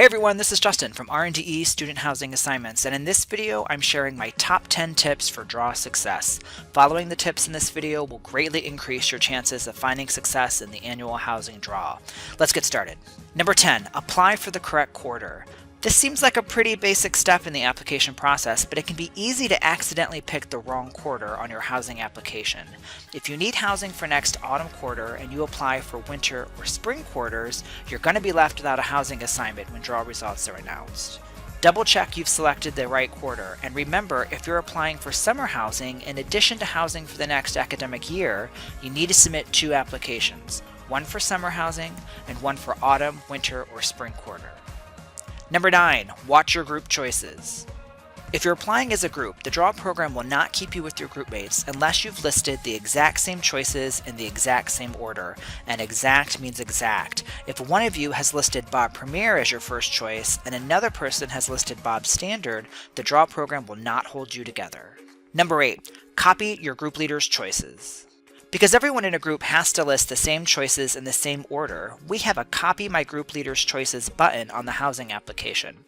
Hey everyone, this is Justin from R&DE Student Housing Assignments, and in this video I'm sharing my top 10 tips for draw success. Following the tips in this video will greatly increase your chances of finding success in the annual housing draw. Let's get started. Number 10, apply for the correct quarter. This seems like a pretty basic step in the application process, but it can be easy to accidentally pick the wrong quarter on your housing application. If you need housing for next autumn quarter and you apply for winter or spring quarters, you're going to be left without a housing assignment when draw results are announced. Double check you've selected the right quarter, and remember, if you're applying for summer housing in addition to housing for the next academic year, you need to submit 2 applications, one for summer housing and one for autumn, winter, or spring quarter. Number 9, watch your group choices. If you're applying as a group, the draw program will not keep you with your group mates unless you've listed the exact same choices in the exact same order, and exact means exact. If one of you has listed Bob Premier as your first choice and another person has listed Bob Standard, the draw program will not hold you together. Number 8, copy your group leader's choices. Because everyone in a group has to list the same choices in the same order, we have a Copy My Group Leader's Choices button on the housing application.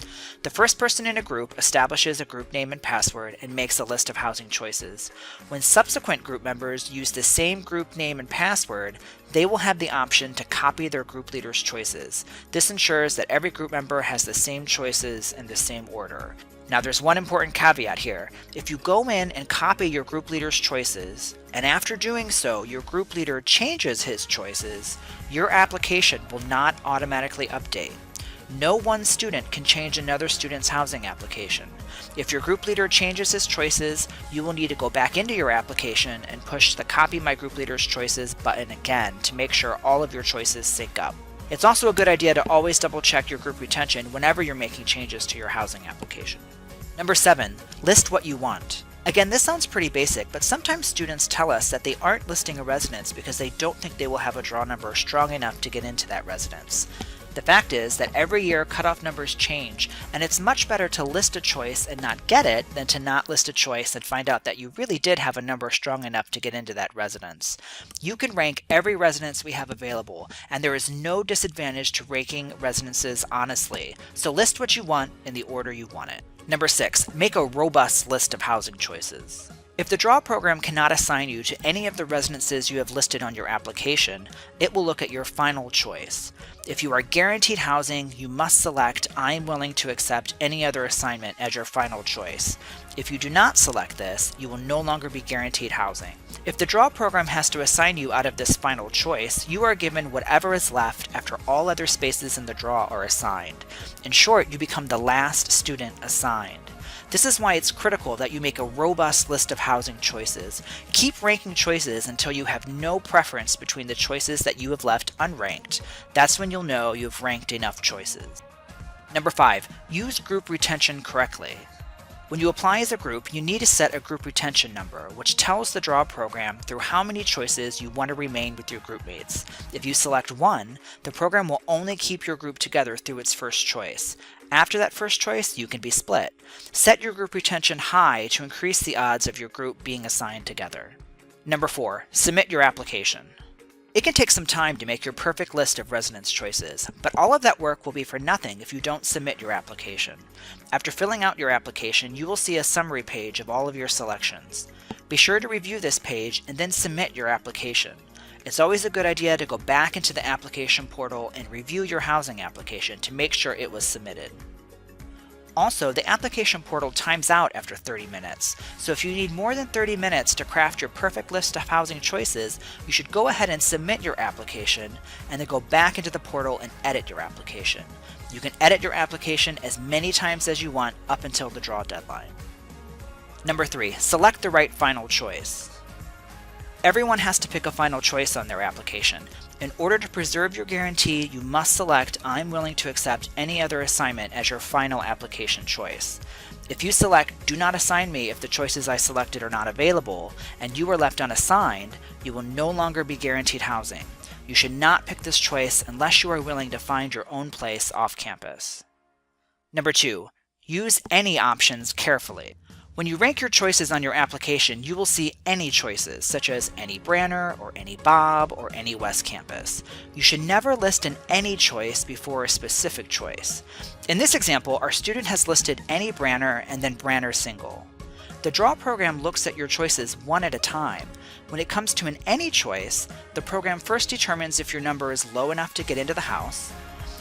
The first person in a group establishes a group name and password and makes a list of housing choices. When subsequent group members use the same group name and password, they will have the option to copy their group leader's choices. This ensures that every group member has the same choices in the same order. Now there's one important caveat here. If you go in and copy your group leader's choices, and after doing so your group leader changes his choices, your application will not automatically update. No one student can change another student's housing application. If your group leader changes his choices, you will need to go back into your application and push the Copy My Group Leader's Choices button again to make sure all of your choices sync up. It's also a good idea to always double check your group retention whenever you're making changes to your housing application. Number 7, list what you want. Again, this sounds pretty basic, but sometimes students tell us that they aren't listing a residence because they don't think they will have a draw number strong enough to get into that residence. The fact is that every year cutoff numbers change, and it's much better to list a choice and not get it than to not list a choice and find out that you really did have a number strong enough to get into that residence. You can rank every residence we have available, and there is no disadvantage to ranking residences honestly, so list what you want in the order you want it. Number 6, make a robust list of housing choices. If the draw program cannot assign you to any of the residences you have listed on your application, it will look at your final choice. If you are guaranteed housing, you must select I am willing to accept any other assignment as your final choice. If you do not select this, you will no longer be guaranteed housing. If the draw program has to assign you out of this final choice, you are given whatever is left after all other spaces in the draw are assigned. In short, you become the last student assigned. This is why it's critical that you make a robust list of housing choices. Keep ranking choices until you have no preference between the choices that you have left unranked. That's when you'll know you've ranked enough choices. Number 5, use group retention correctly. When you apply as a group, you need to set a group retention number, which tells the draw program through how many choices you want to remain with your group mates. If you select 1, the program will only keep your group together through its first choice. After that first choice, you can be split. Set your group retention high to increase the odds of your group being assigned together. Number 4, submit your application. It can take some time to make your perfect list of residence choices, but all of that work will be for nothing if you don't submit your application. After filling out your application, you will see a summary page of all of your selections. Be sure to review this page and then submit your application. It's always a good idea to go back into the application portal and review your housing application to make sure it was submitted. Also, the application portal times out after 30 minutes, so if you need more than 30 minutes to craft your perfect list of housing choices, you should go ahead and submit your application, and then go back into the portal and edit your application. You can edit your application as many times as you want up until the draw deadline. Number 3, select the right final choice. Everyone has to pick a final choice on their application. In order to preserve your guarantee, you must select I'm willing to accept any other assignment as your final application choice. If you select Do not assign me if the choices I selected are not available, and you are left unassigned, you will no longer be guaranteed housing. You should not pick this choice unless you are willing to find your own place off campus. Number 2, use any options carefully. When you rank your choices on your application, you will see any choices, such as any Branner, or any Bob, or any West Campus. You should never list an any choice before a specific choice. In this example, our student has listed any Branner and then Branner single. The draw program looks at your choices one at a time. When it comes to an any choice, the program first determines if your number is low enough to get into the house.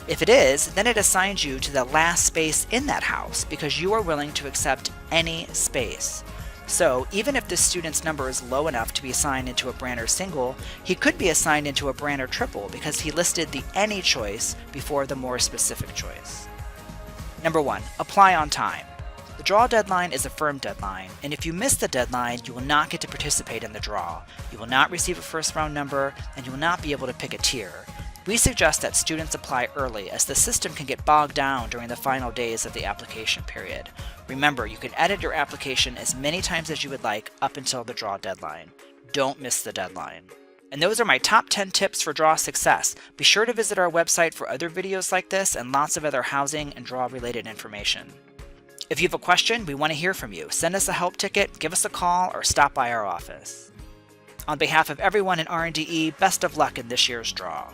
If it is, then it assigns you to the last space in that house because you are willing to accept any space. So even if the student's number is low enough to be assigned into a Branner single, he could be assigned into a Branner triple because he listed the any choice before the more specific choice. Number 1, apply on time. The draw deadline is a firm deadline, and if you miss the deadline, you will not get to participate in the draw. You will not receive a first round number, and you will not be able to pick a tier. We suggest that students apply early as the system can get bogged down during the final days of the application period. Remember, you can edit your application as many times as you would like up until the draw deadline. Don't miss the deadline. And those are my top 10 tips for draw success. Be sure to visit our website for other videos like this and lots of other housing and draw related information. If you have a question, we want to hear from you. Send us a help ticket, give us a call, or stop by our office. On behalf of everyone in R&DE, best of luck in this year's draw.